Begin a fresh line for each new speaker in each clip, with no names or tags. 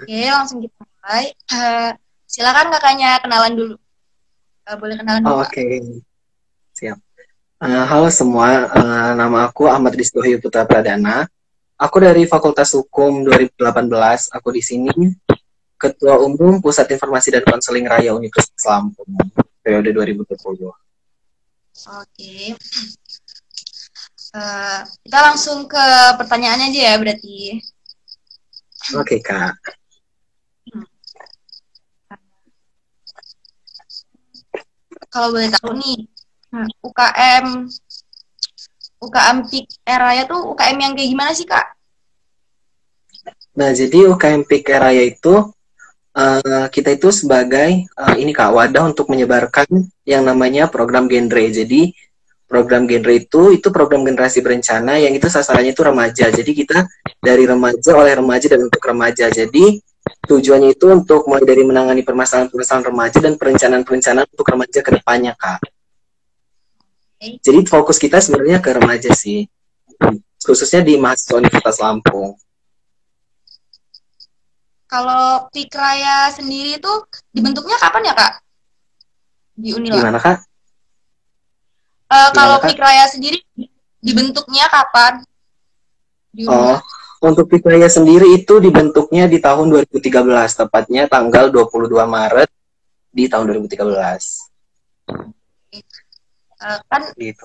Oke, langsung kita mulai. Silakan kakaknya kenalan dulu. Boleh kenalan dulu, Kak.
Oke, siap. Halo semua, nama aku Ahmad Rizky Putra Pradana. Aku dari Fakultas Hukum 2018. Aku di sini Ketua Umum Pusat Informasi dan Konseling Raya Universitas Lampung, periode 2020.
Oke. Kita langsung ke pertanyaannya aja ya, berarti.
Oke, Kak.
Kalau boleh tahu nih, UKM PIK Raya tuh UKM yang kayak gimana sih, Kak?
Nah, jadi UKM PIK Raya itu kita itu sebagai ini Kak, wadah untuk menyebarkan yang namanya program genre. Jadi program genre itu program generasi berencana yang itu sasarannya itu remaja. Jadi kita dari remaja oleh remaja dan untuk remaja. Jadi tujuannya itu untuk mulai dari menangani permasalahan-permasalahan remaja dan perencanaan-perencanaan untuk remaja ke depannya, Kak.
Okay.
Jadi fokus kita sebenarnya ke remaja sih, khususnya di mahasiswa Universitas Lampung.
Kalau PIK Raya sendiri itu dibentuknya kapan ya, Kak? Di Unila.
Gimana, Kak?
Kalau
Gimana, Kak?
PIK Raya sendiri dibentuknya kapan? Di Unila.
Untuk PIK Raya sendiri itu dibentuknya di tahun 2013, tepatnya tanggal 22 Maret di tahun 2013.
Kan
Gitu.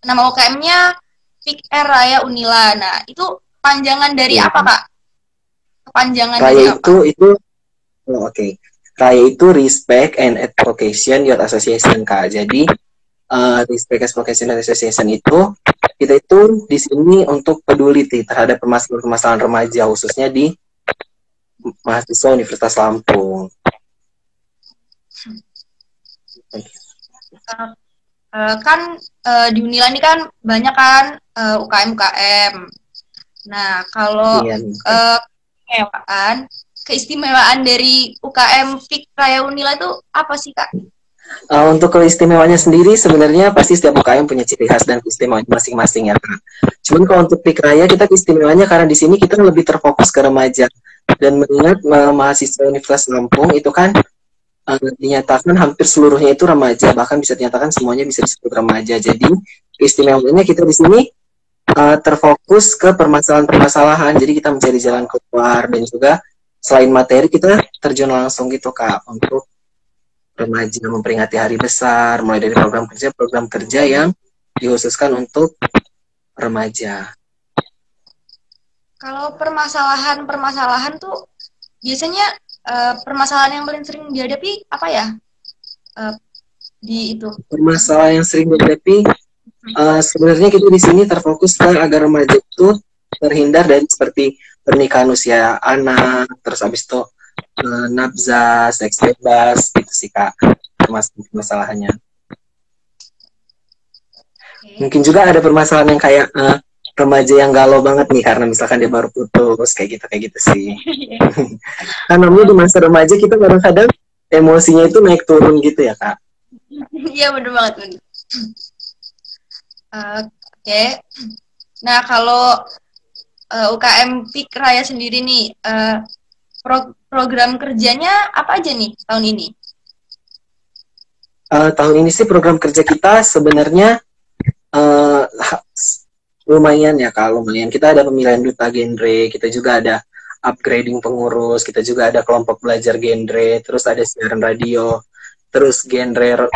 nama UKM-nya PIK Raya Unila. Nah, itu panjangan dari apa, Kak? Kepanjangan
Raya
dari
itu oke. Raya itu Respect and Advocation Youth Association, Kak. Jadi Respect Advocation Association itu kita itu di sini untuk peduli terhadap permasalahan remaja khususnya di mahasiswa Universitas Lampung.
Kan di Unila ini kan banyak kan UKM-UKM. Nah, kalau keistimewaan dari UKM PIK Raya Unila itu apa sih, Kak?
Untuk keistimewaannya sendiri sebenarnya pasti setiap UKM punya ciri khas dan keistimewaan masing-masing ya, Kak. Cuman kalau untuk PIK Raya kita keistimewaannya karena di sini kita lebih terfokus ke remaja dan mengingat mahasiswa Universitas Lampung itu kan dinyatakan hampir seluruhnya itu remaja, bahkan bisa dinyatakan semuanya bisa disebut remaja. Jadi keistimewaannya kita di sini terfokus ke permasalahan-permasalahan. Jadi kita mencari jalan keluar dan juga selain materi kita terjun langsung gitu, Kak, untuk remaja memperingati hari besar, mulai dari program kerja yang dikhususkan untuk remaja.
Kalau permasalahan tuh biasanya permasalahan yang paling sering dihadapi apa ya? Di itu.
Permasalahan yang sering dihadapi sebenarnya kita di sini terfokus ke agar remaja itu terhindar dari seperti pernikahan usia anak, terus habis itu nafsa, seks bebas, gitu sih, Kak, masalahnya. Mungkin juga ada permasalahan yang kayak remaja yang galau banget nih karena misalkan dia baru putus, kayak gitu sih. Kan namanya di masa remaja kita kadang-kadang emosinya itu naik turun gitu ya, Kak.
Iya, bener banget. Oke. Nah, kalau UKM PIK Raya sendiri nih, program kerjanya apa aja nih tahun ini?
Tahun ini sih program kerja kita sebenarnya lumayan ya, Kak, lumayan. Kita ada pemilihan duta genre, kita juga ada upgrading pengurus, kita juga ada kelompok belajar genre, terus ada siaran radio, terus genre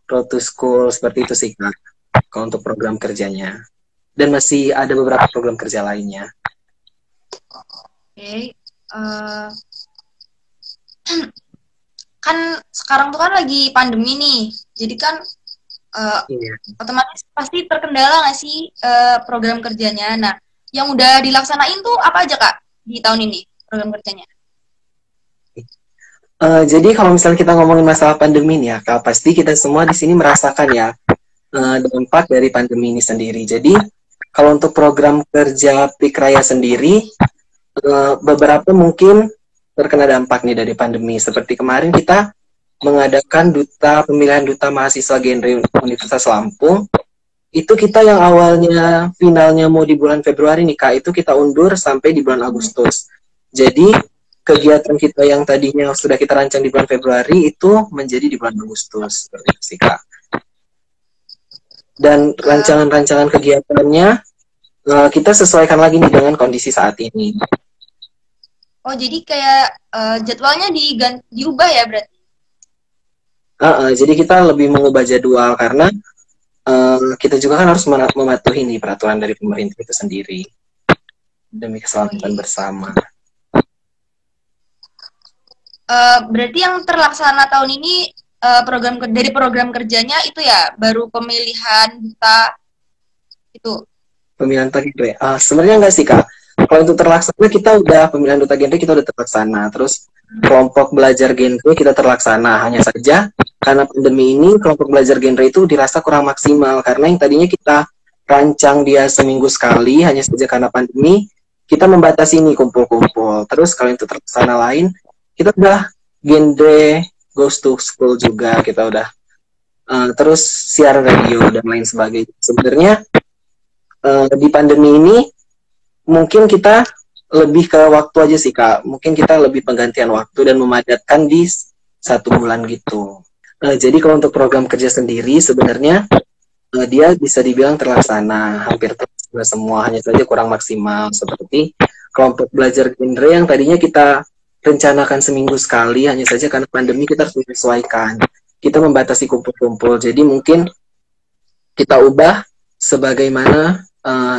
road to school, seperti itu sih, Kak, kalau untuk program kerjanya. Dan masih ada beberapa program kerja lainnya.
Oke. Kan sekarang tuh kan lagi pandemi nih, jadi kan otomatis pasti terkendala nggak sih program kerjanya. Nah, yang udah dilaksanain tuh apa aja, Kak, di tahun ini program kerjanya?
Jadi kalau misalnya kita ngomongin masalah pandemi nih ya, Kak, pasti kita semua di sini merasakan ya dampak dari pandemi ini sendiri. Jadi kalau untuk program kerja PIK Raya sendiri, beberapa mungkin terkena dampak nih dari pandemi. Seperti kemarin kita mengadakan pemilihan duta mahasiswa genre Universitas Lampung. Itu kita yang awalnya finalnya mau di bulan Februari nih, Kak, itu kita undur sampai di bulan Agustus. Jadi kegiatan kita yang tadinya sudah kita rancang di bulan Februari itu menjadi di bulan Agustus, seperti itu sih Kak. Dan rancangan-rancangan kegiatannya kita sesuaikan lagi nih dengan kondisi saat ini.
Oh, jadi kayak jadwalnya diubah ya berarti?
Jadi kita lebih mengubah jadwal karena kita juga kan harus mematuhi nih peraturan dari pemerintah itu sendiri demi keselamatan bersama.
Berarti yang terlaksana tahun ini dari program kerjanya itu ya baru pemilihan duta itu.
Pemilihan duta genre. Sebenarnya enggak sih Kak. Kalau untuk terlaksana kita udah pemilihan duta genre kita udah terlaksana. Terus kelompok belajar genre kita terlaksana. Hanya saja karena pandemi ini kelompok belajar genre itu dirasa kurang maksimal karena yang tadinya kita rancang dia seminggu sekali, hanya saja karena pandemi kita membatasi nih kumpul-kumpul. Terus kalau itu terlaksana lain, kita udah genre goes to school juga, kita udah terus siaran radio dan lain sebagainya. Sebenarnya di pandemi ini mungkin kita lebih ke waktu aja sih Kak. Mungkin kita lebih penggantian waktu dan memadatkan di 1 bulan gitu. Jadi kalau untuk program kerja sendiri sebenarnya dia bisa dibilang terlaksana, hampir terlaksana semua, hanya saja kurang maksimal. Seperti kelompok belajar genre yang tadinya kita rencanakan seminggu sekali, hanya saja karena pandemi kita harus menyesuaikan. Kita membatasi kumpul-kumpul, jadi mungkin kita ubah sebagaimana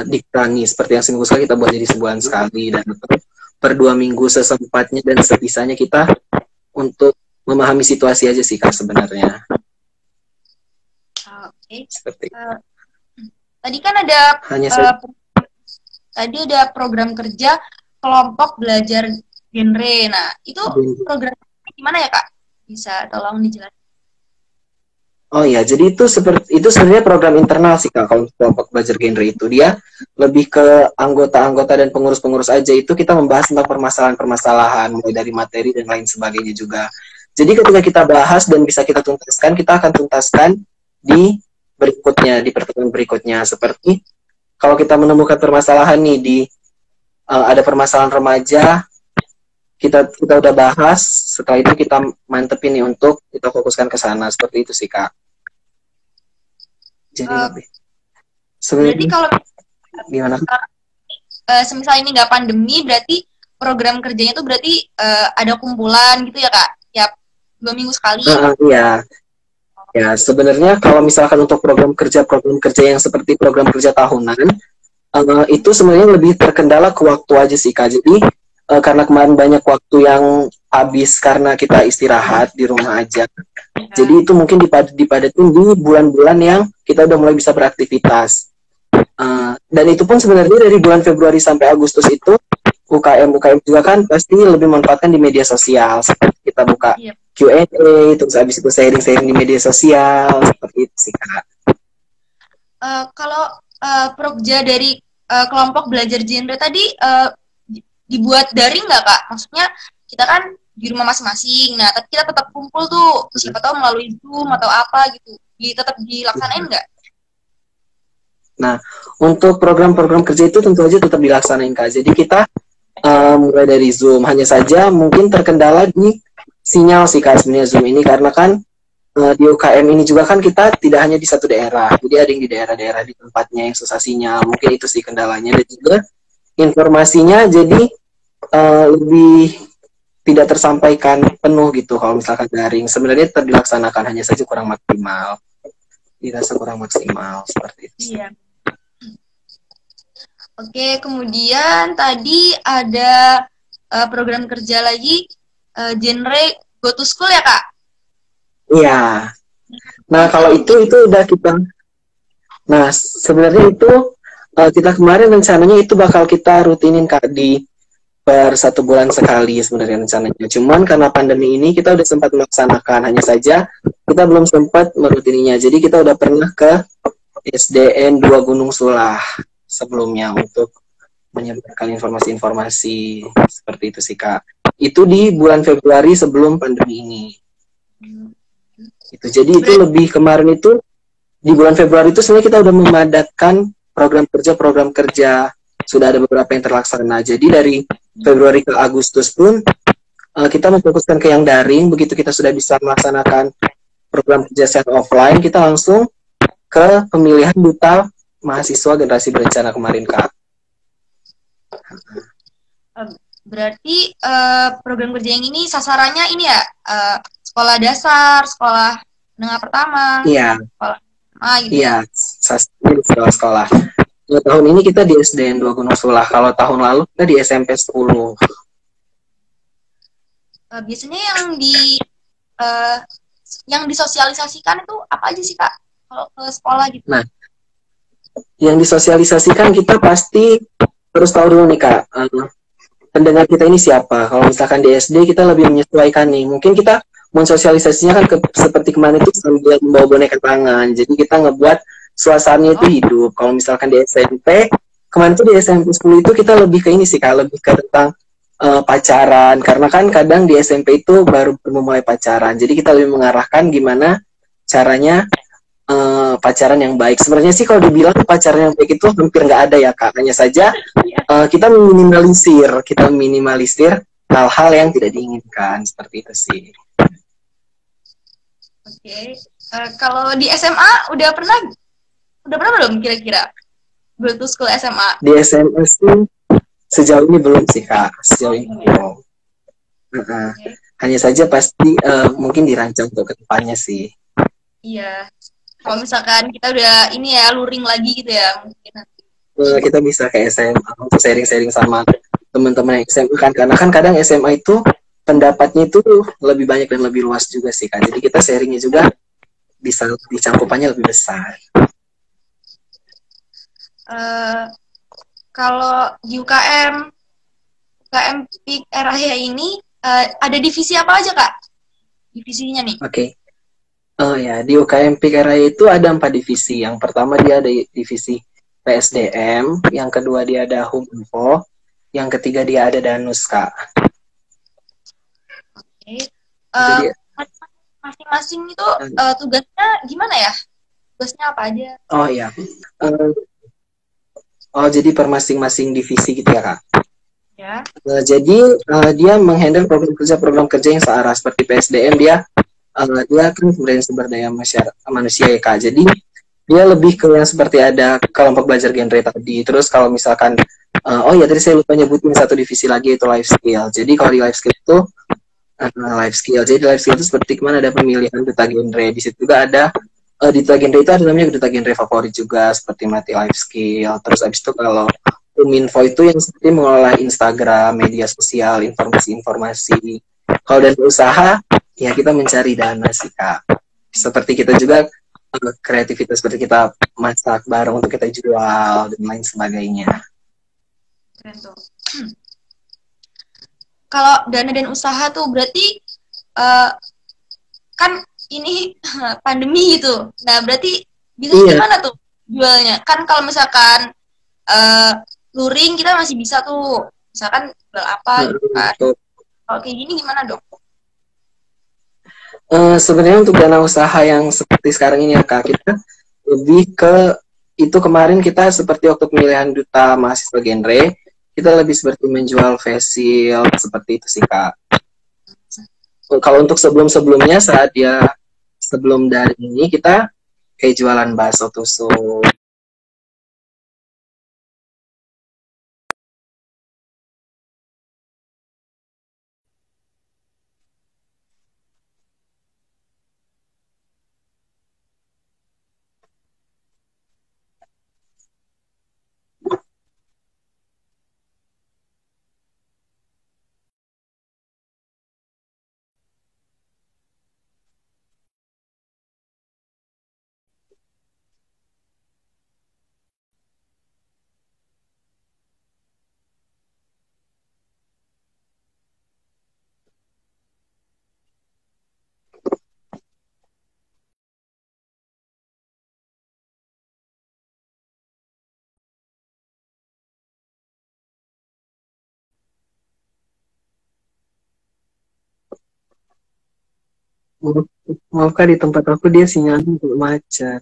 dikurangi, seperti yang seminggu sekali kita buat jadi sebulan sekali, dan per 2 minggu sesempatnya dan sebisanya kita untuk memahami situasi aja sih Kak sebenarnya.
Oke.
Seperti
tadi kan ada tadi ada program kerja kelompok belajar genre. Nah, itu program gimana ya Kak? Bisa tolong dijelaskan?
Oh ya, jadi itu sebenarnya program internal sih Kak. Kalau kelompok belajar genre itu dia lebih ke anggota-anggota dan pengurus-pengurus aja. Itu kita membahas tentang permasalahan-permasalahan mulai dari materi dan lain sebagainya juga. Jadi ketika kita bahas dan bisa kita tuntaskan, kita akan tuntaskan di berikutnya, di pertemuan berikutnya. Seperti kalau kita menemukan permasalahan nih di ada permasalahan remaja, kita udah bahas, setelah itu kita mantepin nih untuk kita fokuskan ke sana. Seperti itu sih Kak. Jadi lebih
berarti kalau
gimana?
semisal ini nggak pandemi, berarti program kerjanya tuh berarti ada kumpulan gitu ya Kak? Tiap 2 minggu sekali?
Iya. Ya, sebenarnya kalau misalkan untuk program kerja yang seperti program kerja tahunan, itu sebenarnya lebih terkendala ke waktu aja sih Kak. Jadi karena kemarin banyak waktu yang habis karena kita istirahat di rumah aja. Jadi itu mungkin dipadatin di bulan-bulan yang kita udah mulai bisa beraktivitas. Dan itu pun sebenarnya dari bulan Februari sampai Agustus itu UKM juga kan pasti lebih memanfaatkan di media sosial. Seperti kita buka Q&A, terus habis itu sharing di media sosial, seperti itu sih Kak.
Kalau Progja dari kelompok belajar genre tadi dibuat daring nggak Kak? Maksudnya kita kan di rumah masing-masing, nah tapi kita tetap kumpul tuh, siapa tahu melalui Zoom atau apa gitu, tetap dilaksanain nggak?
Nah, untuk program-program kerja itu tentu aja tetap dilaksanain Kak. Jadi kita mulai dari Zoom, hanya saja mungkin terkendala di sinyal sih Kak sebenarnya Zoom ini, karena kan di UKM ini juga kan kita tidak hanya di satu daerah, jadi ada yang di daerah-daerah di tempatnya yang susah sinyal, mungkin itu sih kendalanya. Dan juga informasinya jadi lebih tidak tersampaikan penuh gitu kalau misalkan daring. Sebenarnya tetap dilaksanakan, hanya saja kurang maksimal, dirasa kurang maksimal seperti itu. Iya.
Oke, kemudian tadi ada program kerja lagi genre Go to School ya Kak?
Iya. Nah kalau itu udah kita. Nah sebenarnya itu kita kemarin rencananya itu bakal kita rutinin Kak di per 1 bulan sekali sebenarnya rencananya. Cuman karena pandemi ini kita udah sempat melaksanakan, hanya saja kita belum sempat merutininya. Jadi kita udah pernah ke SDN 2 Gunung Sulah sebelumnya untuk menyebarkan informasi-informasi seperti itu sih Kak. Itu di bulan Februari sebelum pandemi ini. Itu jadi itu lebih kemarin itu di bulan Februari itu sebenarnya kita udah memadatkan program kerja sudah ada beberapa yang terlaksana. Jadi dari Februari ke Agustus pun kita memfokuskan ke yang daring. Begitu kita sudah bisa melaksanakan program kerja secara offline, kita langsung ke pemilihan duta mahasiswa generasi berencana kemarin, Kak.
Berarti program kerja yang ini sasarannya ini ya sekolah dasar, sekolah menengah pertama,
Iya,
sekolah SMA gitu ya.
iya, sekolah-sekolah. Tahun ini kita di SDN 2 Gunung Sulah. Kalau tahun lalu kita di SMP 10.
Biasanya yang disosialisasikan itu apa aja sih Kak kalau ke sekolah gitu?
Nah, yang disosialisasikan kita pasti harus tahu dulu nih Kak, pendengar kita ini siapa. Kalau misalkan di SD kita lebih menyesuaikan nih. Mungkin kita mensosialisasinya kan seperti kemarin itu sambil membawa boneka tangan. Jadi kita ngebuat suasananya itu hidup. Kalau misalkan di SMP, kemarin tuh di SMP 10 itu kita lebih ke ini sih Kak, lebih ke tentang pacaran. Karena kan kadang di SMP itu baru memulai pacaran. Jadi kita lebih mengarahkan gimana caranya pacaran yang baik. Sebenarnya sih kalau dibilang pacaran yang baik itu hampir nggak ada ya Kak. Hanya saja kita minimalisir hal-hal yang tidak diinginkan, seperti itu sih.
Oke. Kalau di SMA udah pernah belum kira-kira go to school SMA?
Di SMA sih sejauh ini belum sih Kak, sejauh ini belum. Hanya saja pasti mungkin dirancang untuk kedepannya sih.
Iya. Kalau misalkan kita udah ini ya luring lagi gitu ya mungkin nanti.
Kita bisa ke SMA untuk sharing-sharing sama teman-teman yang SMA kan, karena kan kadang SMA itu pendapatnya itu lebih banyak dan lebih luas juga sih Kak. Jadi kita sharingnya juga bisa dicangkupannya lebih besar.
Kalau di UKM PIK Raya ini ada divisi apa aja Kak? Divisinya nih.
Oke. Oh ya, di UKM PIK Raya itu ada 4 divisi. Yang pertama dia ada divisi PSDM, yang kedua dia ada Huminfo, yang ketiga dia ada Danus, Kak.
Oke. Masing-masing itu tugasnya gimana ya? Tugasnya apa aja?
Oh iya. Jadi per masing-masing divisi gitu ya, Kak?
Ya.
Jadi dia menghandle program kerja yang searah. Seperti PSDM dia kan sumber daya manusia ya Kak. Jadi dia lebih ke yang seperti ada kelompok belajar genre tadi. Terus kalau misalkan tadi saya lupa nyebutin satu divisi lagi itu life skill. Jadi kalau di life skill itu life skill. Jadi life skill itu seperti kemana ada pemilihan duta genre. Di situ juga ada di duta genre itu ada namanya duta genre favorit juga seperti mati life skill. Terus abis itu kalau Huminfo itu yang seperti mengelola Instagram, media sosial, informasi-informasi. Kalau dari usaha, ya kita mencari dana sih Kak. Seperti kita juga kreativitas seperti kita masak bareng untuk kita jual dan lain sebagainya.
Keren tuh. Kalau dana dan usaha tuh berarti kan ini pandemi gitu. Nah berarti bisa gimana tuh jualnya? Kan kalau misalkan luring kita masih bisa tuh, misalkan jual apa gitu kan. Kalau kayak gini gimana dong?
Sebenarnya untuk dana usaha yang seperti sekarang ini ya Kak, kita lebih ke itu kemarin kita seperti waktu pemilihan duta mahasiswa genre, kita lebih seperti menjual facial seperti itu sih Kak. Kalau untuk sebelum-sebelumnya saat dia sebelum dari ini kita kayak jualan bakso tusuk. Maaf Kak, di tempat aku dia sinyalnya macet.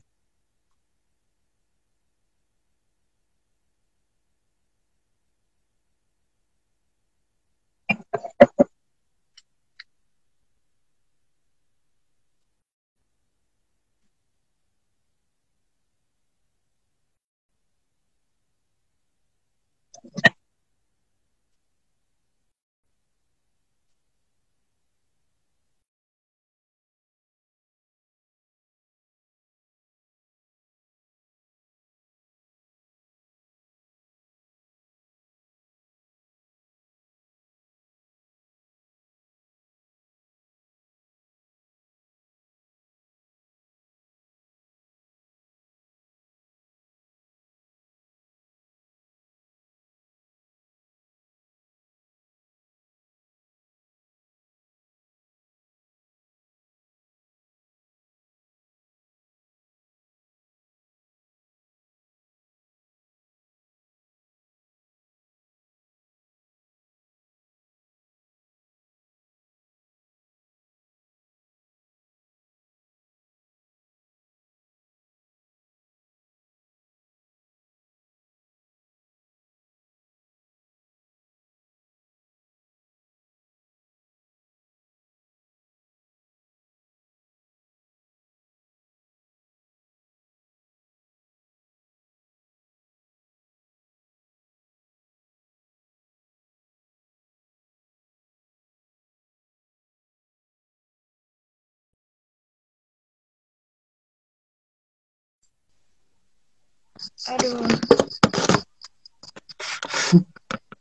Aduh.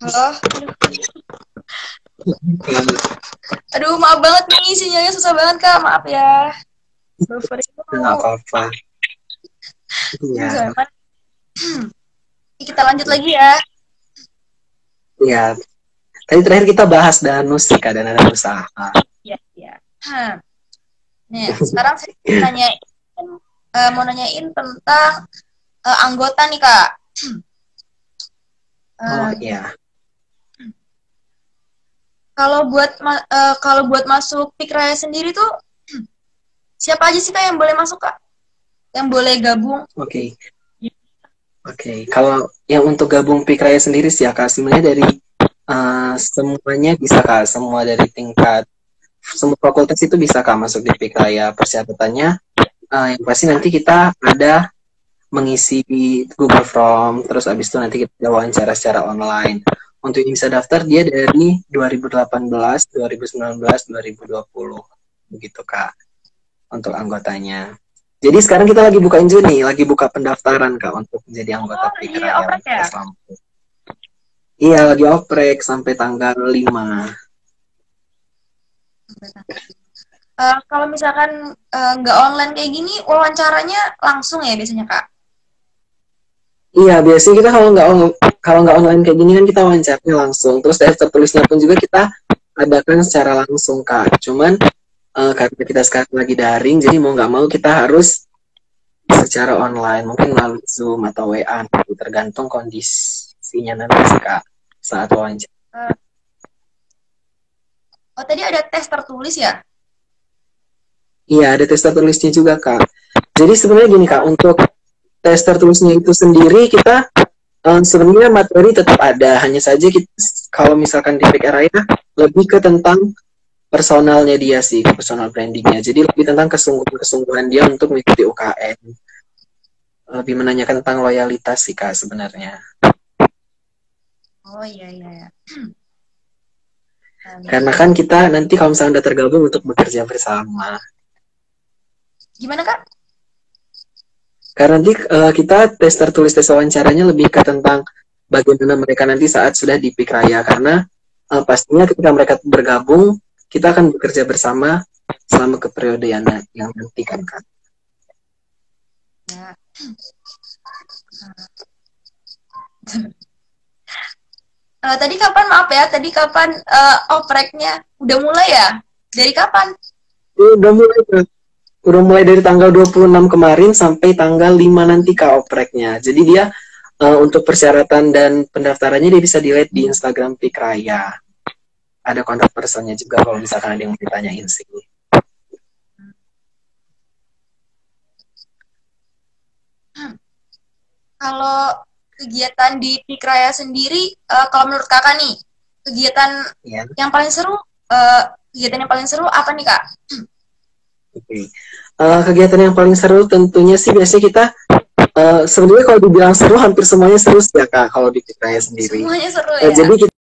Halo. Aduh, maaf banget nih, sinyalnya susah banget Kak, maaf ya. Buffering dulu.
Nggak apa-apa. Iya.
Kita lanjut lagi ya.
Iya. Tadi terakhir kita bahas danus sih, Kak, dana usaha.
Iya, iya. Nih, sekarang saya mau nanyain tentang anggota nih Kak.
Oh iya.
Kalau buat masuk Pikraya sendiri tuh siapa aja sih Kak yang boleh masuk Kak? Yang boleh gabung?
Oke. Kalau yang untuk gabung Pikraya sendiri sih ya Kak, sebenarnya dari semuanya bisa Kak, semua dari tingkat semua fakultas itu bisa Kak masuk di Pikraya. Persyaratannya yang pasti nanti kita ada mengisi Google Form, terus abis itu nanti kita wawancara secara online. Untuk yang bisa daftar dia dari 2018, 2019, 2020 begitu Kak untuk anggotanya. Jadi sekarang kita lagi buka Juni, lagi buka pendaftaran Kak untuk menjadi anggota Pikraya Universitas Lampung. Iya, lagi oprek sampai tanggal 5.
Kalau misalkan nggak online kayak gini, wawancaranya langsung ya biasanya Kak?
Iya, biasanya kita kalau nggak online kayak gini kan kita wawancaranya langsung. Terus daftar tulisnya pun juga kita adakan secara langsung Kak. Cuman karena kita sekarang lagi daring, jadi mau nggak mau kita harus secara online, mungkin melalui Zoom atau WA, tergantung kondisinya nanti sih Kak saat wawancara.
Oh, tadi ada tes tertulis ya?
Iya, ada tes tertulisnya juga Kak. Jadi sebenarnya gini Kak, untuk tes tertulisnya itu sendiri kita sebenarnya materi tetap ada, hanya saja kita, kalau misalkan di Pikraya lebih ke tentang personalnya dia sih, personal brandingnya. Jadi lebih tentang kesungguhan dia untuk mengikuti UKM. Lebih menanyakan tentang loyalitas sih Kak sebenarnya.
Oh iya.
Karena kan kita nanti kalau misalnya udah tergabung untuk bekerja bersama.
Gimana Kak?
Karena nanti kita tes tertulis tes wawancaranya lebih ke tentang bagaimana mereka nanti saat sudah di Pikraya. Karena pastinya ketika mereka bergabung, kita akan bekerja bersama selama ke periode yang nanti kan Kak.
Ya. Tadi kapan, maaf ya, opreknya udah mulai ya? Dari kapan?
Udah mulai Kak. Udah mulai dari tanggal 26 kemarin sampai tanggal 5 nanti Kak opreknya. Jadi dia untuk persyaratan dan pendaftarannya dia bisa dilihat di Instagram Pikraya. Ada kontak personnya juga kalau misalkan ada yang mau ditanyain sih.
Kalau kegiatan di Pikraya sendiri, kalau menurut Kakak nih, kegiatan yang paling seru, apa nih Kak?
Kegiatan yang paling seru tentunya sih biasanya kita Sebenarnya kalau dibilang seru, hampir semuanya seru ya Kak, kalau di Pikraya sendiri.
Semuanya seru ya.
Jadi kita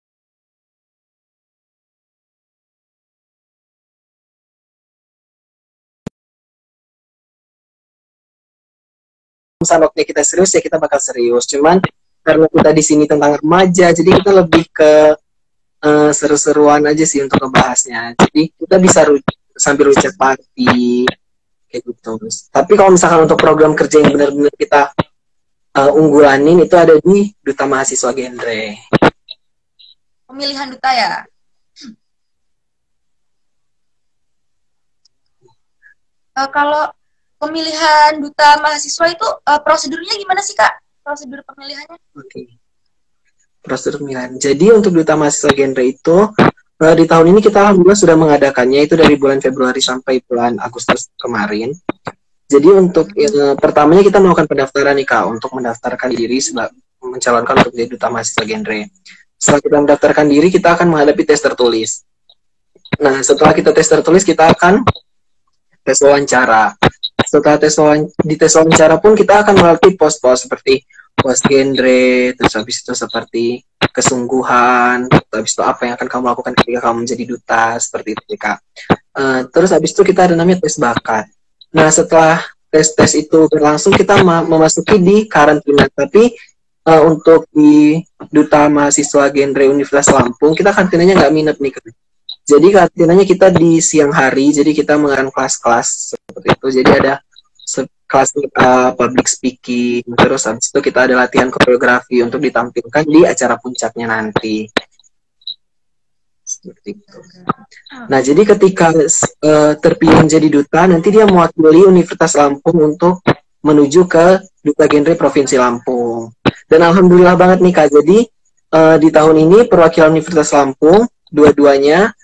waktunya kita serius ya kita bakal serius. Cuman karena kita di sini tentang remaja, jadi kita lebih ke seru-seruan aja sih untuk ngebahasnya. Jadi kita bisa sambil ucap party kayak gitu. Tapi kalau misalkan untuk program kerja yang benar-benar kita unggulanin itu ada di Duta Mahasiswa Genre.
Pemilihan duta ya. Kalau pemilihan duta mahasiswa itu prosedurnya gimana sih Kak? Prosedur pemilihannya?
Oke. Prosedur pemilihan. Jadi untuk Duta Mahasiswa Genre itu di tahun ini kita alhamdulillah sudah mengadakannya itu dari bulan Februari sampai bulan Agustus kemarin. Jadi untuk pertamanya kita melakukan pendaftaran nih Kak untuk mendaftarkan diri sebagai mencalonkan untuk jadi Duta Mahasiswa Genre. Setelah kita mendaftarkan diri, kita akan menghadapi tes tertulis. Nah, setelah kita tes tertulis, kita akan tes wawancara. Setelah di tes wawancara pun kita akan melalui pos-pos seperti pos genre, terus habis itu seperti kesungguhan, habis itu apa yang akan kamu lakukan ketika kamu menjadi duta, seperti itu Kak. Terus habis itu kita ada namanya tes bakat. Nah, setelah tes-tes itu berlangsung, kita memasuki di karantina. Tapi untuk di Duta Mahasiswa Genre Universitas Lampung, kita karantinanya nggak minat nih. Jadi karantinanya kita di siang hari, jadi kita mengadakan kelas-kelas seperti itu. Jadi ada kelas public speaking, terus habis itu kita ada latihan koreografi untuk ditampilkan di acara puncaknya nanti. Seperti itu. Nah, jadi ketika terpilih menjadi duta, nanti dia mewakili Universitas Lampung untuk menuju ke Duta Genre Provinsi Lampung. Dan alhamdulillah banget nih Kak, jadi di tahun ini perwakilan Universitas Lampung, dua-duanya,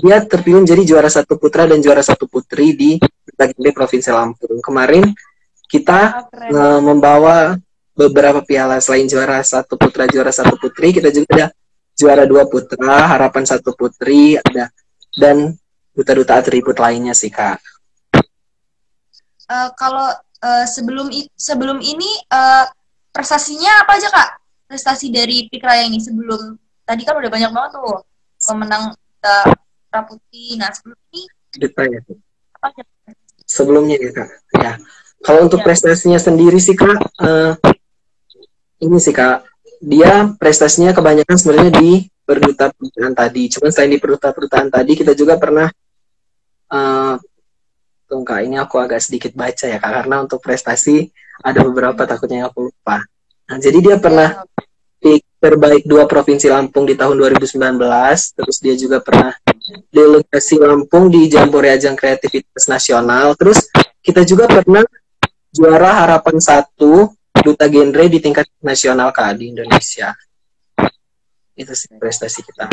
dia terpilih menjadi juara 1 putra dan juara 1 putri di Duta Genre Provinsi Lampung. Kemarin kita membawa beberapa piala, selain juara 1 putra, juara 1 putri, kita juga ada juara 2 putra, harapan 1 putri, ada dan duta-duta atribut lainnya sih Kak.
Kalau sebelum ini prestasinya apa aja Kak? Prestasi dari Pikraya ini sebelum tadi kan udah banyak banget tuh pemenang Putra Putri. Nah sebelum ini
duta ya.
Apa aja?
Sebelumnya ya Kak. Ya. Kalau untuk prestasinya sendiri sih Kak, ini sih Kak, dia prestasinya kebanyakan sebenarnya di perduta-perdutaan tadi. Cuman selain di perduta-perdutaan tadi, kita juga pernah Kak, ini aku agak sedikit baca ya Kak, karena untuk prestasi ada beberapa takutnya yang aku lupa. Nah, jadi dia pernah terbaik 2 Provinsi Lampung di tahun 2019, terus dia juga pernah delegasi Lampung di Jambore Ajang Kreativitas Nasional, terus kita juga pernah juara harapan 1 duta genre di tingkat nasional Kak di Indonesia. Itu sih prestasi kita.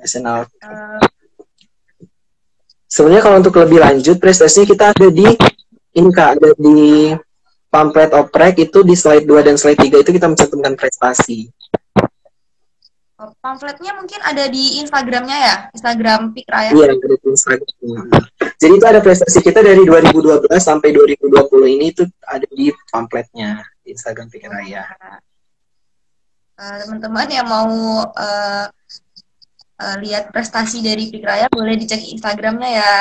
Nasional. Sebenarnya kalau untuk lebih lanjut prestasinya kita ada di ini Kak, ada di pamflet oprek itu di slide 2 dan slide 3 itu kita mencantumkan prestasi.
Pamfletnya mungkin ada di Instagramnya ya, Instagram Pikraya.
Iya, ada di Instagram. Jadi itu ada prestasi kita dari 2012 sampai 2020 ini itu ada di pamfletnya di Instagram Pikraya.
Teman-teman yang mau lihat prestasi dari Pikraya boleh dicek Instagramnya ya.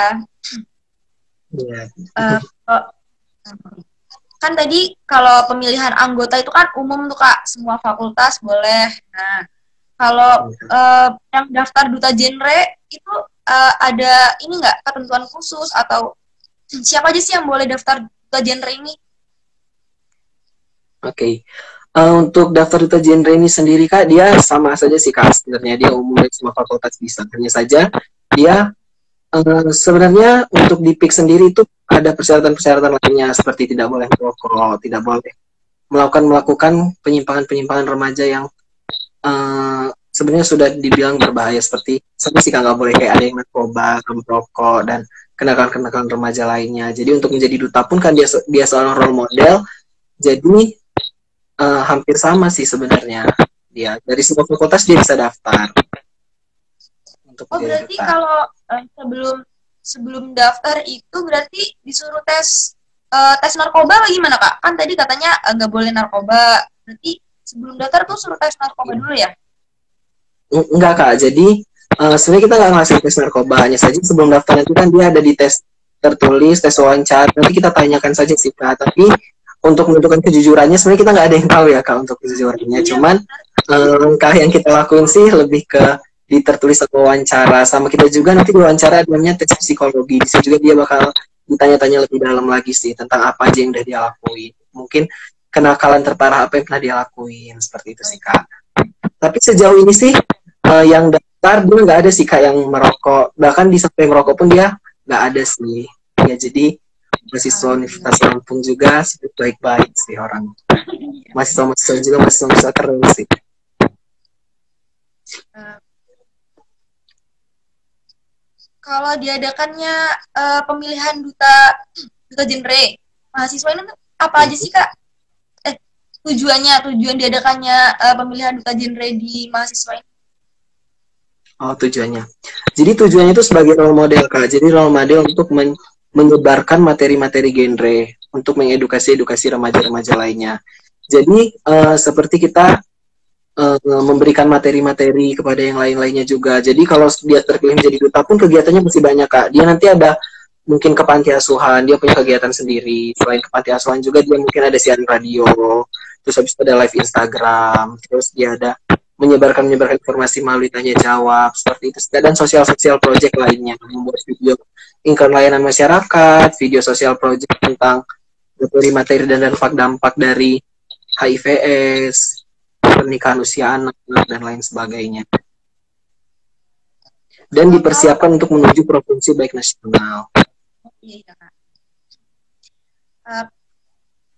Iya.
Kan tadi kalau pemilihan anggota itu kan umum tuh Kak, semua fakultas boleh. Nah, kalau yang daftar duta genre itu ada ini nggak ketentuan khusus atau siapa aja sih yang boleh daftar duta genre ini?
Oke. Untuk daftar duta genre ini sendiri Kak, dia sama saja sih Kak, sebenarnya dia umum dari semua fakultas bisa. Hanya saja dia sebenarnya untuk di PIK sendiri itu ada persyaratan-persyaratan lainnya seperti tidak boleh merokok, tidak boleh melakukan penyimpangan-penyimpangan remaja yang sebenarnya sudah dibilang berbahaya seperti sih nggak boleh kayak ada yang narkoba, merokok dan kenakalan-kenakalan remaja lainnya. Jadi untuk menjadi duta pun kan dia seorang role model. Jadi hampir sama sih sebenarnya dia dari semua fakultas dia bisa daftar. Untuk
berarti duta. Kalau sebelum daftar itu berarti disuruh tes tes narkoba gimana Kak? Kan tadi katanya nggak boleh narkoba. Berarti sebelum daftar tuh suruh tes narkoba dulu ya?
Enggak Kak, jadi sebenarnya kita nggak ngasih tes narkoba, hanya saja sebelum daftar itu kan dia ada di tes tertulis, tes wawancara, nanti kita tanyakan saja sih Kak, tapi untuk menentukan kejujurannya sebenarnya kita nggak ada yang tahu ya Kak untuk kejujurannya, cuman langkah yang kita lakuin sih lebih ke di tertulis atau wawancara, sama kita juga nanti di wawancara namanya tes psikologi, di situ juga dia bakal ditanya-tanya lebih dalam lagi sih tentang apa aja yang udah dia lakuin, mungkin kenakalan terparah apa yang pernah dia lakuin, seperti itu sih Kak. Tapi sejauh ini sih yang daftar dia nggak ada sih Kak yang merokok, bahkan di sampai merokok pun dia nggak ada sih ya. Jadi mahasiswa Universitas Lampung juga sih baik-baik sih orang, mahasiswa juga mahasiswa keren sih.
Kalau diadakannya pemilihan duta genre mahasiswa ini apa aja sih Kak? Tujuan diadakannya pemilihan duta genre di mahasiswa ini?
Oh, tujuannya. Jadi tujuannya itu sebagai role model Kak. Jadi role model untuk menyebarkan materi-materi genre untuk mengedukasi remaja-remaja lainnya. Jadi seperti kita memberikan materi-materi kepada yang lain-lainnya juga. Jadi kalau dia terpilih menjadi duta pun kegiatannya masih banyak Kak. Dia nanti ada mungkin ke panti asuhan, dia punya kegiatan sendiri. Selain ke panti asuhan juga dia mungkin ada siaran radio, terus habis itu ada live Instagram, terus dia ada menyebarkan informasi melalui tanya jawab seperti itu, dan sosial project lainnya, membuat video iklan layanan masyarakat, video sosial project tentang materi dan dampak dari HIV/AIDS, pernikahan usia anak dan lain sebagainya, dan dipersiapkan untuk menuju provinsi baik nasional.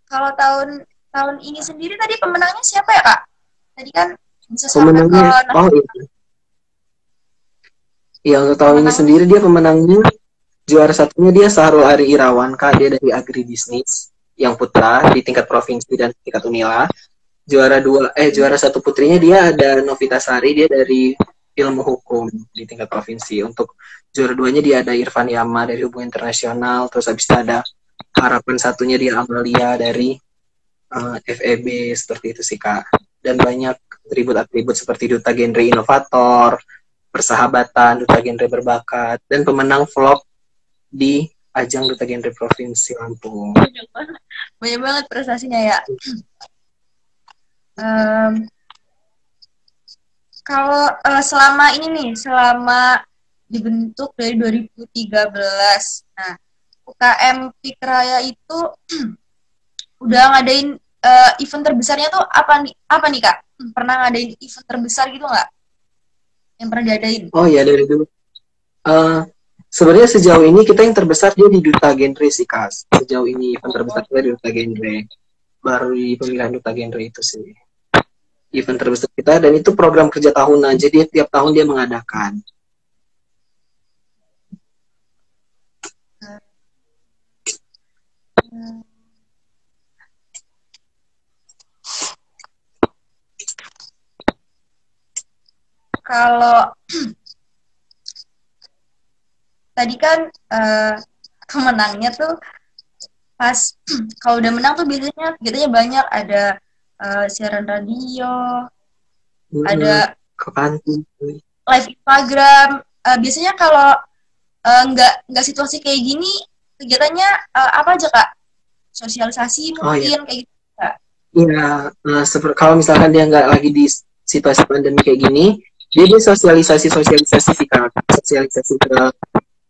Kalau tahun ini sendiri tadi pemenangnya siapa ya Kak? Tadi kan bisa
pemenangnya untuk tahun ini sendiri dia pemenangnya juara satunya dia Sahrul Ari Irawan Kak, dia dari agribisnis yang putra di tingkat provinsi dan tingkat Unila. Juara satu putrinya dia ada Novita Sari, dia dari ilmu hukum di tingkat provinsi. Untuk juara duanya dia ada Irfan Yama dari hubungan internasional, terus habis itu ada harapan satunya dia Amalia dari FEB, seperti itu sih Kak. Dan banyak atribut seperti duta genre inovator, persahabatan, duta genre berbakat, dan pemenang vlog di ajang duta genre provinsi Lampung.
Banyak banget prestasinya ya. Kalau selama ini nih, selama dibentuk dari 2013, nah UKM Pikraya itu udah ngadain event terbesarnya tuh apa nih Kak? Pernah ngadain event terbesar gitu nggak? Yang pernah diadain?
Oh ya, dari dulu. Sebenarnya sejauh ini kita yang terbesar dia di duta genre sih Kak. Sejauh ini event terbesar kita di duta genre. Baru di pemilihan duta genre itu sih event terbesar kita, dan itu program kerja tahunan, jadi tiap tahun dia mengadakan.
Kalau tadi kan pemenangnya tuh pas kalau udah menang tuh biasanya banyak, ada siaran radio, ada live Instagram. Biasanya kalau nggak situasi kayak gini, kegiatannya apa aja Kak? Sosialisasi mungkin kayak gitu Kak?
Iya, kalau misalkan dia nggak lagi di situasi pandemi kayak gini, dia sosialisasi sih Kak, sosialisasi ke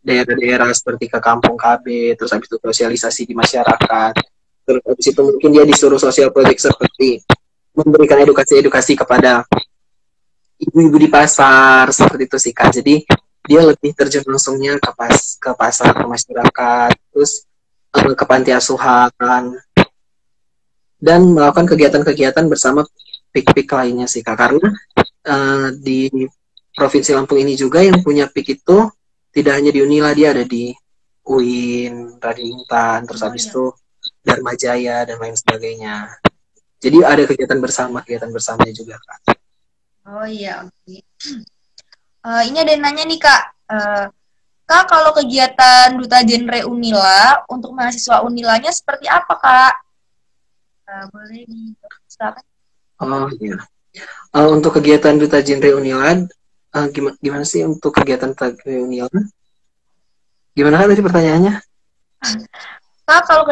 daerah-daerah seperti ke kampung KB, terus habis itu sosialisasi di masyarakat. Terus habis itu mungkin dia disuruh sosial project seperti memberikan edukasi kepada ibu-ibu di pasar, seperti itu sih Kak. Jadi dia lebih terjun langsungnya ke pasar, ke masyarakat, terus ke panti asuhan, dan melakukan kegiatan-kegiatan bersama PIK-PIK lainnya sih Kak. Karena di Provinsi Lampung ini juga yang punya PIK itu tidak hanya di Unila, dia ada di UIN, Radio Intan, terus habis itu Dharma Jaya dan lain sebagainya. Jadi ada kegiatan bersamanya juga Kak.
Oh iya, oke. Ini ada yang nanya nih Kak, Kak, kalau kegiatan Duta Genre Unila untuk mahasiswa Unilanya seperti apa, Kak? Boleh silakan.
Oh iya. Untuk kegiatan Duta Genre Unilad, gimana sih untuk kegiatan Duta Genre Unilad? Gimana kan tadi pertanyaannya?
Kak, kalau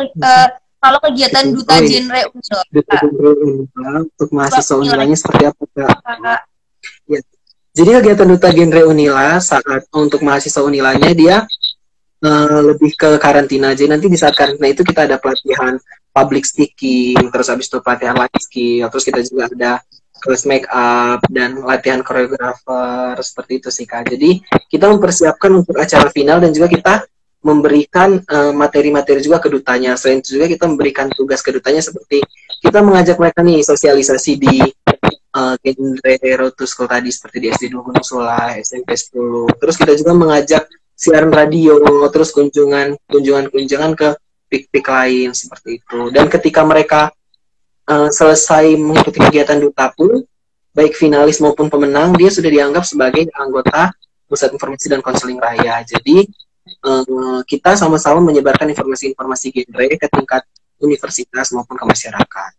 kegiatan Duta
Oh iya.
Genre Unila,
Duta Genre Unilad untuk mahasiswa Unilanya seperti apa, Kak?
Kak?
Ya. Jadi kegiatan Duta Genre Unila saat untuk mahasiswa Unilanya dia lebih ke karantina aja. Nanti di saat karantina itu kita ada pelatihan public speaking, terus habis itu pelatihan life skill, terus kita juga ada kelas make up dan latihan koreografer seperti itu sih Kak. Jadi kita mempersiapkan untuk acara final dan juga kita memberikan materi-materi juga ke dutanya. Selain itu juga kita memberikan tugas ke dutanya seperti kita mengajak mereka nih sosialisasi di genre Road to School tadi seperti di SD 2 Gunung Sulai, SMP 10. Terus kita juga mengajak siaran radio, terus kunjungan ke pik-pik lain seperti itu. Dan ketika mereka selesai mengikuti kegiatan duta pun, baik finalis maupun pemenang, dia sudah dianggap sebagai anggota Pusat Informasi dan Konseling Raya. Jadi kita sama-sama menyebarkan informasi-informasi genre ke tingkat universitas maupun ke masyarakat.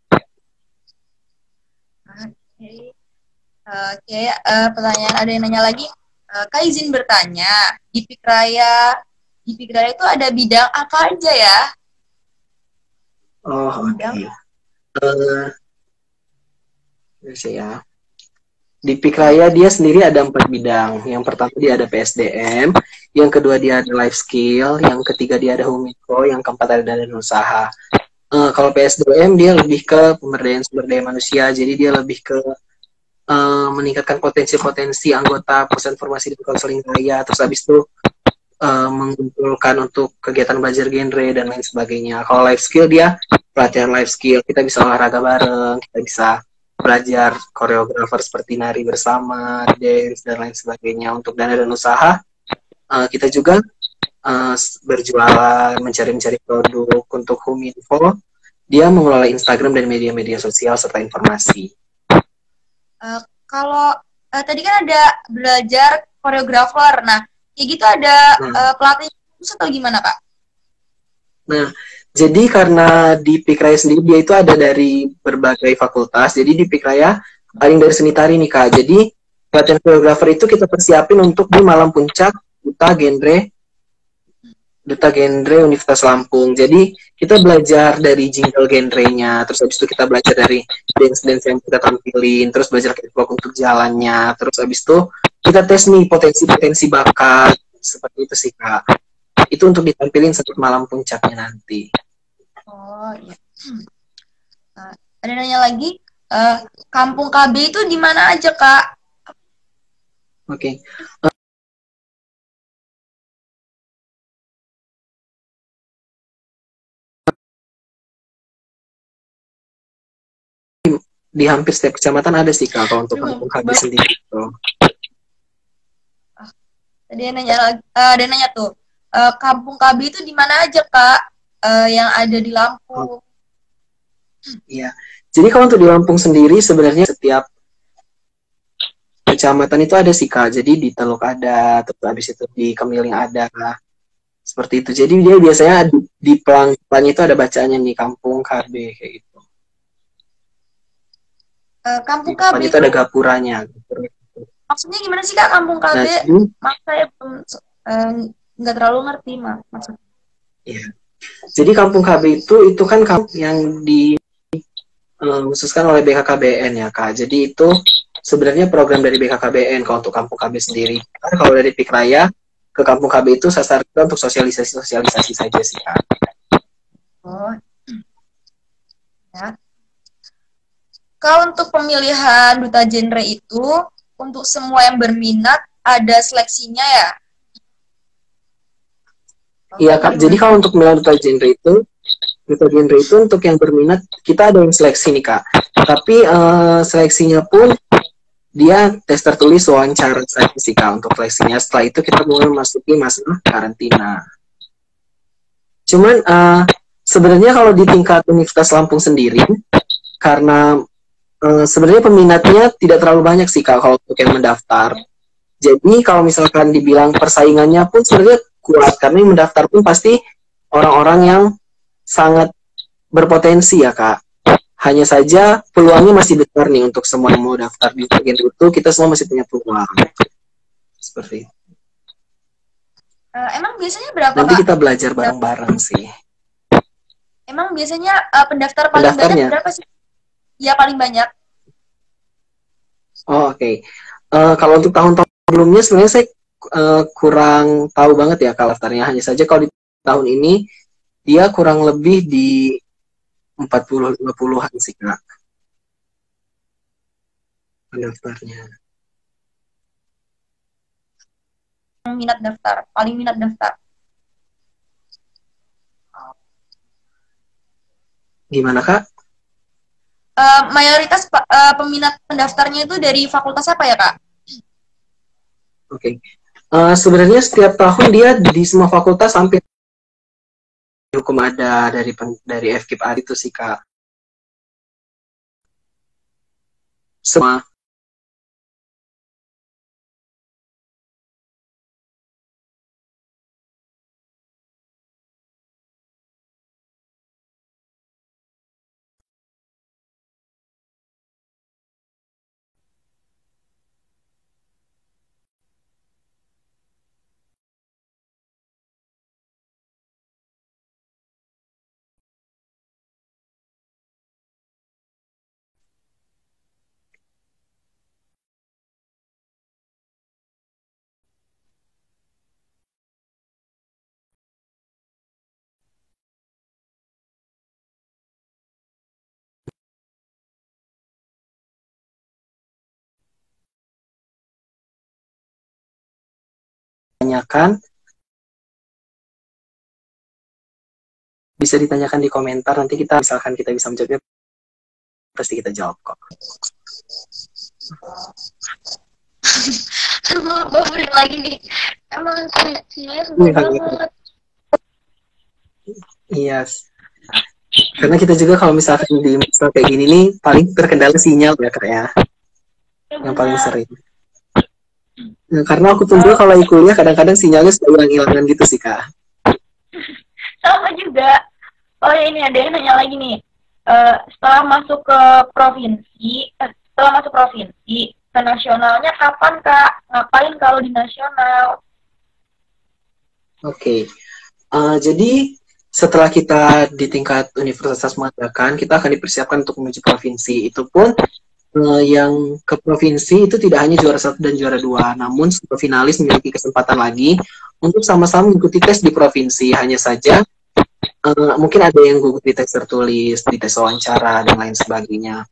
Oke, pertanyaan ada yang nanya lagi. Kak izin bertanya, di Pikraya itu ada bidang apa aja ya?
Oh, oke. Ya. Di Pikraya dia sendiri ada 4 bidang. Yang pertama dia ada PSDM, yang kedua dia ada life skill, yang ketiga dia ada Humiko, yang keempat ada dan usaha. Kalau PSDM dia lebih ke pemberdayaan sumber daya manusia, jadi dia lebih ke meningkatkan potensi-potensi anggota Pusat Informasi dan Konseling Raya, terus habis itu mengumpulkan untuk kegiatan belajar genre dan lain sebagainya. Kalau life skill dia pelatihan life skill, kita bisa olahraga bareng, kita bisa belajar koreografer seperti nari bersama, dance dan lain sebagainya. Untuk dana dan usaha kita juga berjualan, mencari produk. Untuk Huminfo dia mengelola Instagram dan media-media sosial serta informasi.
Kalau tadi kan ada belajar koreografer, nah kayak gitu ada pelatih khusus atau gimana Kak?
Nah, jadi karena di Pikraya sendiri dia itu ada dari berbagai fakultas, jadi di Pikraya paling dari seni tari nih Kak. Jadi pelatihan koreografer itu kita persiapin untuk di Malam Puncak Duta Genre Universitas Lampung. Jadi kita belajar dari jingle genrenya, terus habis itu kita belajar dari dance yang kita tampilin, terus belajar catwalk untuk jalannya, terus habis itu kita tes nih potensi bakat, seperti itu sih Kak. Itu untuk ditampilin saat Malam Puncaknya nanti.
Oh iya. Ada nanya lagi, Kampung KB itu di mana aja Kak?
Oke. Di hampir setiap kecamatan ada sih Kak, kalau untuk Kampung KB sendiri.
Tadi ada nanya tuh, Kampung KB itu di mana aja Kak? Yang ada di Lampung?
Iya. Jadi kalau untuk di Lampung sendiri sebenarnya setiap kecamatan itu ada sih Kak. Jadi di Teluk ada, terus habis itu di Kemiling ada. Seperti itu. Jadi dia biasanya di pelang-pelangnya itu ada bacaannya nih Kampung KB kayak gitu.
Kampung KB
itu ada gapuranya.
Maksudnya gimana sih Kak Kampung KB? Nah, saya nggak terlalu ngerti maksudnya.
Iya. Jadi Kampung KB itu kan kampung yang khususkan oleh BKKBN ya Kak. Jadi itu sebenarnya program dari BKKBN kalau untuk Kampung KB sendiri. Karena kalau dari Pikraya ke Kampung KB itu sasar kita untuk sosialisasi saja sih Kak.
Oh. Ya. Kalau untuk pemilihan duta genre itu untuk semua yang berminat ada seleksinya ya?
Iya Kak. Jadi kalau untuk pemilihan duta genre itu untuk yang berminat kita ada yang seleksi nih Kak. Tapi seleksinya pun dia tes tertulis wawancara saja sih Kak untuk seleksinya. Setelah itu kita mulai masuki masa karantina. Cuman sebenarnya kalau di tingkat Universitas Lampung sendiri karena sebenarnya peminatnya tidak terlalu banyak sih Kak kalau untuk yang mendaftar. Jadi kalau misalkan dibilang persaingannya pun sebenarnya kuat, karena yang mendaftar pun pasti orang-orang yang sangat berpotensi ya Kak. Hanya saja peluangnya masih besar nih untuk semua yang mau daftar di bagian itu, kita semua masih punya peluang. Seperti itu.
Emang biasanya berapa
Nanti
Kak?
kita belajar bareng-bareng sih.
Emang biasanya pendaftar paling banyak berapa sih? Ya paling banyak.
Oh, oke. Kalau untuk tahun-tahun sebelumnya sebenarnya saya kurang tahu banget ya kalau daftarnya. Hanya saja kalau di tahun ini dia kurang lebih di 40-50-an sih Kak pendaftarnya.
Minat daftar, paling minat daftar.
Gimana Kak?
Mayoritas peminat pendaftarnya itu dari fakultas apa ya Kak?
Oke. Sebenarnya setiap tahun dia di semua fakultas sampai hukum ada dari FKIP AD itu sih Kak. Semua. Tanyakan, bisa ditanyakan di komentar, nanti kita misalkan kita bisa menjawabnya, pasti kita jawab kok.
Mau beli lagi nih. Emang sinyalnya susah banget.
Iya. Karena kita juga kalau misalkan di masa kayak gini nih, paling terkendala sinyal ya Kak ya. Yang paling sering. Nah, karena aku tunggu kalau kuliah kadang-kadang sinyalnya suka hilang-hilangan gitu sih Kak.
Sama juga. Oh ya, ini ada yang nanya lagi nih. Setelah masuk ke provinsi, ke nasionalnya kapan Kak? Ngapain kalau di nasional?
Oke. Jadi setelah kita di tingkat universitas mengadakan, kita akan dipersiapkan untuk menuju provinsi. Itu pun yang ke provinsi itu tidak hanya juara 1 dan juara 2, namun semua finalis memiliki kesempatan lagi untuk sama-sama mengikuti tes di provinsi. Hanya saja mungkin ada yang gugur di tes tertulis, di tes wawancara, dan lain sebagainya.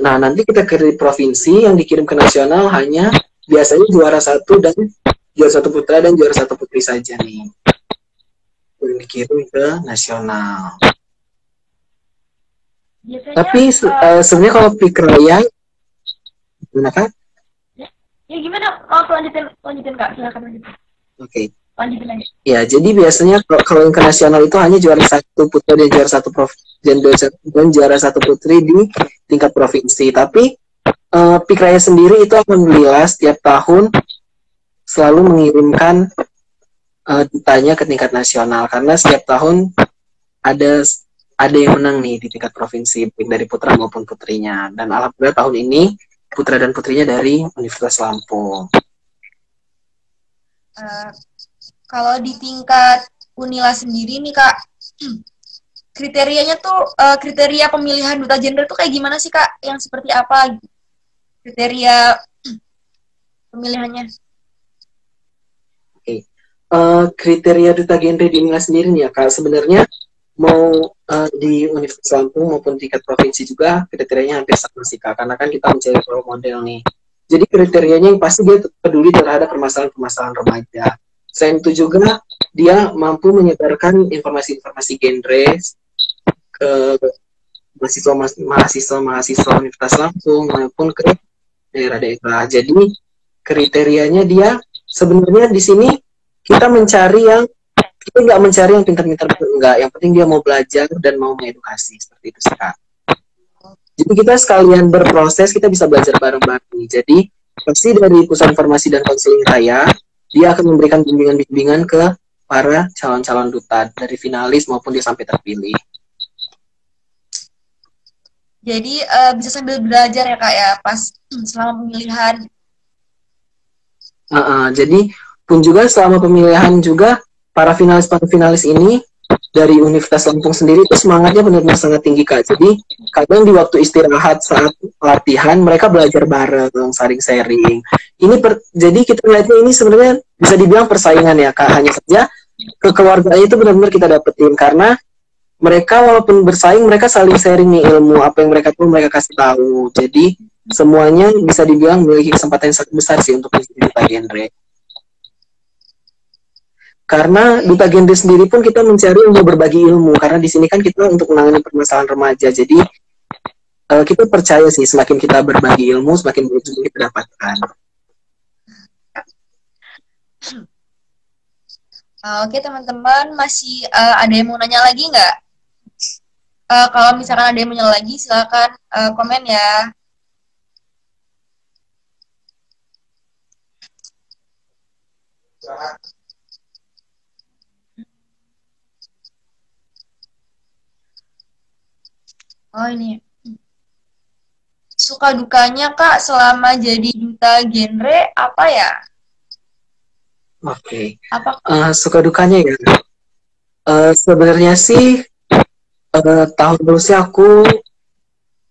Nah, nanti kita ke provinsi, yang dikirim ke nasional hanya biasanya juara 1 dan juara 1 putra dan juara 1 putri saja nih. Yang dikirim ke nasional. Biasanya, tapi sebenarnya kalau pikraya gimana Kak?
Ya gimana? Mau lanjutin Kak, silakan lanjutin.
Oke.
Lanjutin lagi.
Ya, jadi biasanya kalau yang ke nasional itu hanya juara 1 putra dan juara 1 dan juara 1 putri di tingkat provinsi. Tapi pikraya sendiri itu alhamdulillah setiap tahun selalu mengirimkan ditanya ke tingkat nasional, karena setiap tahun ada yang menang nih di tingkat provinsi, baik dari putra maupun putrinya. Dan alhamdulillah tahun ini putra dan putrinya dari Universitas Lampung.
Kalau di tingkat Unila sendiri nih Kak, kriterianya tuh kriteria pemilihan duta jenderal tuh kayak gimana sih Kak? Yang seperti apa kriteria pemilihannya?
Oke. Kriteria duta genre di Unila sendiri nih ya Kak, sebenarnya mau di Universitas Lampung maupun tingkat provinsi juga kriterianya hampir sama sih Kak, karena kan kita mencari role model nih. Jadi kriterianya yang pasti dia peduli terhadap permasalahan-permasalahan remaja. Selain itu juga dia mampu menyebarkan informasi-informasi genre ke mahasiswa Universitas Lampung maupun ke daerah-daerah. Jadi kriterianya dia sebenarnya di sini kita nggak mencari yang pintar-pintar, enggak. Yang penting dia mau belajar dan mau mengedukasi, seperti itu sih Kak. Jadi kita sekalian berproses, kita bisa belajar bareng-bareng. Jadi pasti dari Pusat Informasi dan Konseling Raya dia akan memberikan bimbingan-bimbingan ke para calon-calon duta dari finalis maupun dia sampai terpilih.
Jadi bisa sambil belajar ya Kak ya pas selama pemilihan.
Jadi pun juga selama pemilihan juga para finalis ini dari Universitas Lampung sendiri itu semangatnya benar-benar sangat tinggi Kak. Jadi kadang di waktu istirahat saat latihan mereka belajar bareng, saling sharing. Jadi kita lihatnya ini sebenarnya bisa dibilang persaingan ya Kak. Hanya saja kekeluargaan itu benar-benar kita dapetin karena mereka walaupun bersaing mereka saling sharing nih ilmu, apa yang mereka tahu mereka kasih tahu. Jadi semuanya bisa dibilang memiliki kesempatan yang sangat besar sih untuk menjadi duta genre. Karena duta genre sendiri pun kita mencari untuk berbagi ilmu, karena di sini kan kita untuk menangani permasalahan remaja. Jadi kita percaya sih semakin kita berbagi ilmu semakin banyak ilmu kita dapatkan.
Oke teman-teman, masih ada yang mau nanya lagi nggak? Kalau misalkan ada yang mau nanya lagi silakan komen ya. Oh ini. Suka dukanya Kak selama jadi duta genre apa ya?
Oke. Suka dukanya ya. Sebenarnya sih tahun lalu sih aku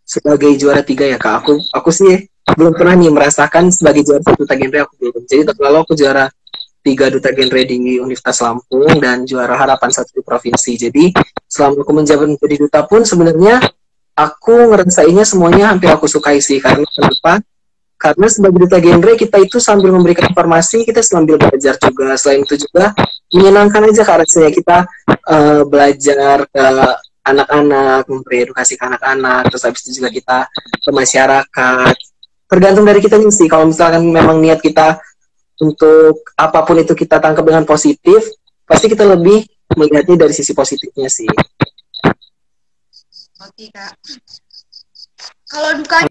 sebagai juara 3 ya Kak. Aku sih belum pernah nih merasakan sebagai juara 1 duta genre, aku belum. Jadi tahun lalu aku juara 3 duta genre di Universitas Lampung dan juara harapan 1 di provinsi. Jadi selama aku menjabat menjadi duta pun sebenarnya aku ngerasainnya semuanya hampir aku sukai sih. Karena kenapa? Karena sebagai duta genre kita itu sambil memberikan informasi, kita sambil belajar juga. Selain itu juga menyenangkan aja Kak rasanya kita belajar ke anak-anak, memberi edukasi ke anak-anak, terus habis itu juga kita ke masyarakat. Tergantung dari kita nih sih, kalau misalkan memang niat kita untuk apapun itu kita tangkap dengan positif, pasti kita lebih melihatnya dari sisi positifnya sih.
Oke Kak. Kalau dukanya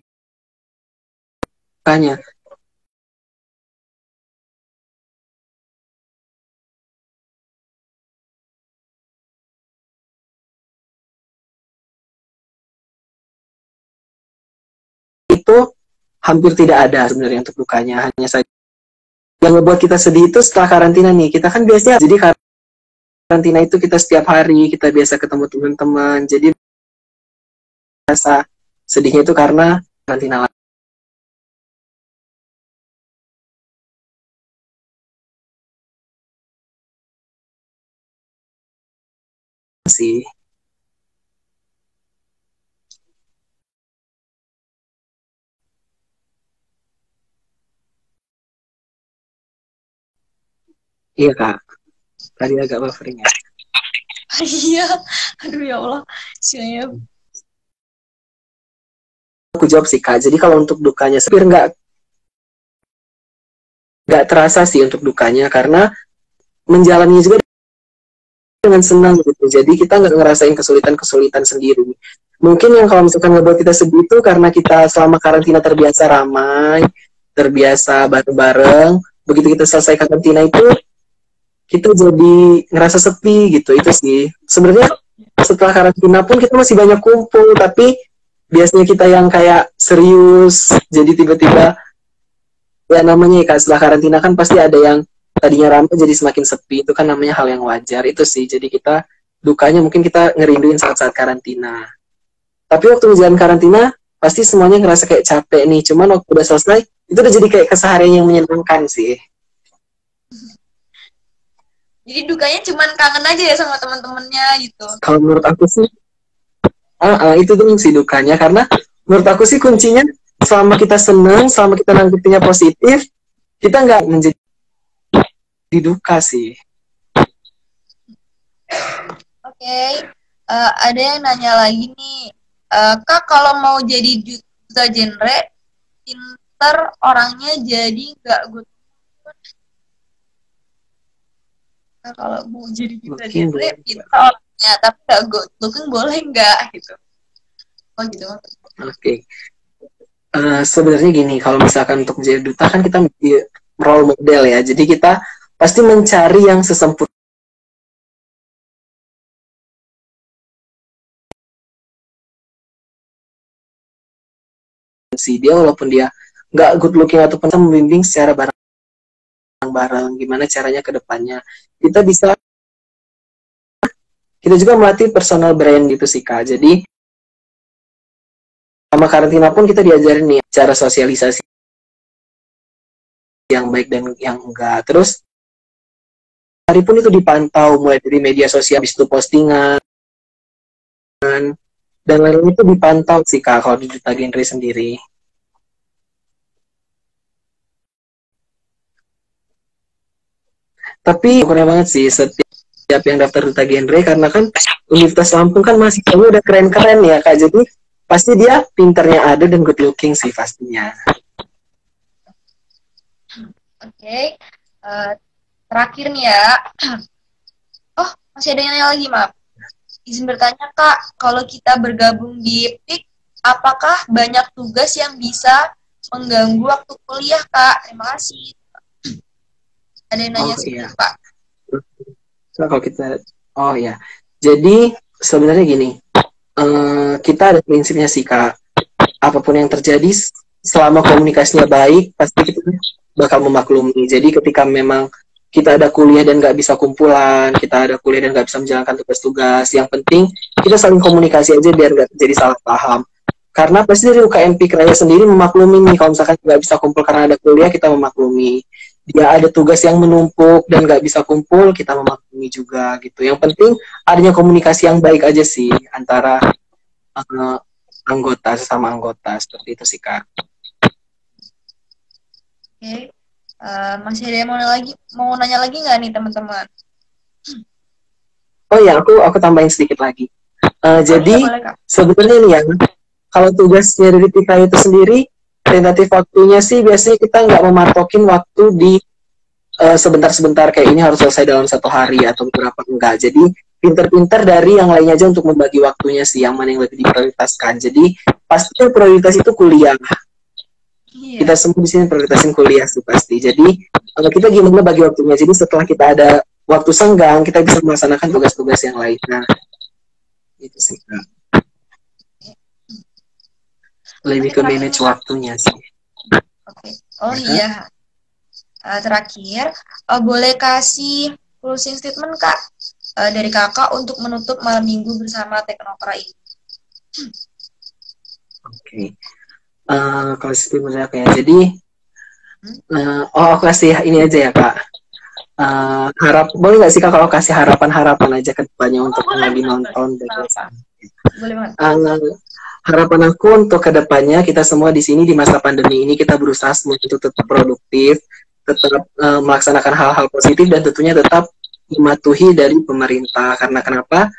itu hampir tidak ada sebenarnya untuk dukanya. Hanya saja yang ngebuat kita sedih itu setelah karantina nih. Kita kan biasanya jadi karantina itu kita setiap hari kita biasa ketemu teman-teman. Jadi rasa sedihnya itu karena karantina sih. Iya Kak, tadi agak buffering ya.
iya, aduh ya Allah, sianya.
Aku jawab sih Kak. Jadi kalau untuk dukanya, sebenarnya nggak terasa sih untuk dukanya karena menjalani juga dengan senang gitu. Jadi kita nggak ngerasain kesulitan-kesulitan sendiri. Mungkin yang kalau misalkan ngebuat kita sedih itu karena kita selama karantina terbiasa ramai, terbiasa bareng-bareng. Begitu kita selesai karantina itu, kita jadi ngerasa sepi gitu. Itu sih. Sebenarnya setelah karantina pun kita masih banyak kumpul, tapi biasanya kita yang kayak serius, jadi tiba-tiba ya namanya ya setelah karantina kan pasti ada yang tadinya ramai jadi semakin sepi, itu kan namanya hal yang wajar. Itu sih, jadi kita dukanya mungkin kita ngerinduin saat-saat karantina. Tapi waktu menjalani karantina pasti semuanya ngerasa kayak capek nih, cuman waktu udah selesai itu udah jadi kayak keseharian yang menyenangkan sih.
Jadi dukanya cuman kangen aja ya sama teman-temannya gitu.
Kalau menurut aku sih itu tuh sih dukanya, karena menurut aku sih kuncinya selama kita seneng, selama kita nanggepinnya positif, kita nggak menjadi duka sih.
Oke, ada yang nanya lagi nih, Kak kalau mau jadi duta genre, pinter orangnya jadi nggak good. Nah, kalau mau jadi duta genre, pinter orangnya, tapi nggak good looking boleh nggak gitu? Oh gitu.
Oke. Sebenarnya gini, kalau misalkan untuk menjadi duta kan kita menjadi role model ya. Jadi kita pasti mencari yang sesempurna sih dia, walaupun dia nggak good looking ataupun membimbing secara bareng-bareng gimana caranya ke depannya kita bisa, kita juga melatih personal brand gitu sih Kak. Jadi sama karantina pun kita diajarin nih cara sosialisasi yang baik dan yang enggak. Terus hari pun itu dipantau mulai dari media sosial, habis itu postingan dan lain-lain itu dipantau sih Kak kalau di Duta Genre sendiri. Tapi kurang banget sih setiap yang daftar Duta Genre karena kan Universitas Lampung kan masih udah keren-keren ya Kak. Jadi pasti dia pinternya ada dan good looking sih pastinya.
Oke. Terakhir nih ya. Oh, masih ada yang nanya lagi, maaf. Izin bertanya, Kak, kalau kita bergabung di PIK, apakah banyak tugas yang bisa mengganggu waktu kuliah, Kak? Terima kasih. Ada yang nanya seperti
Iya.
itu, Pak.
So, kalau kita, oh ya, jadi sebenarnya gini, kita ada prinsipnya sih Kak, apapun yang terjadi selama komunikasinya baik, pasti kita bakal memaklumi. Jadi ketika memang kita ada kuliah dan nggak bisa kumpulan, kita ada kuliah dan nggak bisa menjalankan tugas-tugas, yang penting kita saling komunikasi aja biar nggak terjadi salah paham. Karena pasti dari UKM PIK Raya sendiri memaklumi nih, kalau misalkan nggak bisa kumpul karena ada kuliah, kita memaklumi. Dia ada tugas yang menumpuk dan nggak bisa kumpul, kita memaklumi juga gitu. Yang penting adanya komunikasi yang baik aja sih antara anggota sesama anggota, seperti itu sih Kak.
Oke. Masih ada yang mau nanya lagi nggak nih teman-teman?
Oh ya, aku tambahin sedikit lagi. Jadi
boleh,
sebenarnya nih ya, kalau tugasnya dari PIK itu sendiri, tentatif waktunya sih biasanya kita nggak mematokin waktu di sebentar-sebentar kayak ini harus selesai dalam 1 hari atau berapa, enggak. Jadi pinter-pinter dari yang lainnya aja untuk membagi waktunya sih, yang mana yang lebih diprioritaskan. Jadi pasti prioritas itu kuliah.
Iya.
Kita semua di sini prioritasin kuliah sih pasti. Jadi kita gimana bagi waktunya. Jadi setelah kita ada waktu senggang, kita bisa melaksanakan tugas-tugas yang lain. Nah, itu sih Kak. Lebih ke manage waktunya sih.
Oke. Oh iya. Terakhir, boleh kasih closing statement Kak dari Kakak untuk menutup malam minggu bersama Teknokra ini.
Oke. Kalau statement apa ya? Jadi, aku kasih ini aja ya Kak. Boleh nggak sih Kak kalau kasih harapan aja ke depannya untuk yang lagi nonton dan
boleh banget.
Harapan aku untuk ke depannya kita semua di sini di masa pandemi ini kita berusaha untuk tetap produktif, tetap melaksanakan hal-hal positif dan tentunya tetap mematuhi dari pemerintah. Karena kenapa?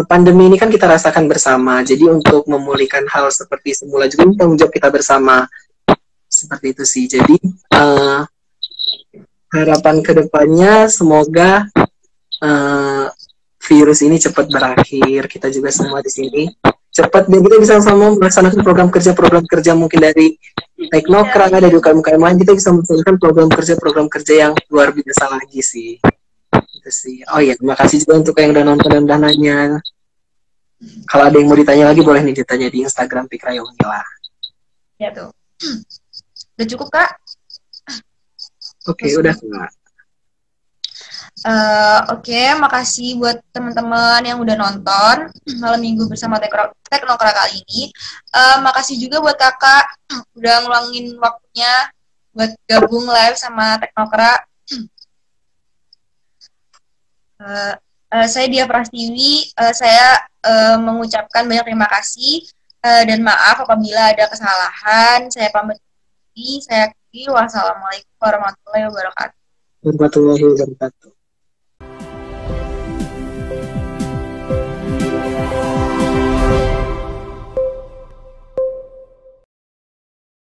Pandemi ini kan kita rasakan bersama. Jadi untuk memulihkan hal seperti semula juga tanggung jawab kita bersama. Seperti itu sih. Jadi harapan kedepannya semoga virus ini cepat berakhir. Kita juga semua di sini cepat dan kita bisa sama melaksanakan program kerja mungkin dari Teknokra, dari UKM-UKM lain, kita bisa melaksanakan program kerja yang luar biasa lagi sih. Itu sih. Oh iya, terima kasih juga untuk yang udah nonton dan udah nanya. Kalau ada yang mau ditanya lagi boleh nih ditanya di Instagram PIK Raya Unila.
Ya tuh. Udah cukup Kak?
Oke, udah Kak.
Oke, makasih buat teman-teman yang udah nonton malam minggu bersama Teknokra kali ini. Makasih juga buat Kakak udah ngeluangin waktunya buat gabung live sama Teknokra. Saya Dia Prastiwi, saya mengucapkan banyak terima kasih dan maaf apabila ada kesalahan. Saya pamit diri, saya akhiri. Wassalamualaikum warahmatullahi wabarakatuh.
Warahmatullahi wabarakatuh.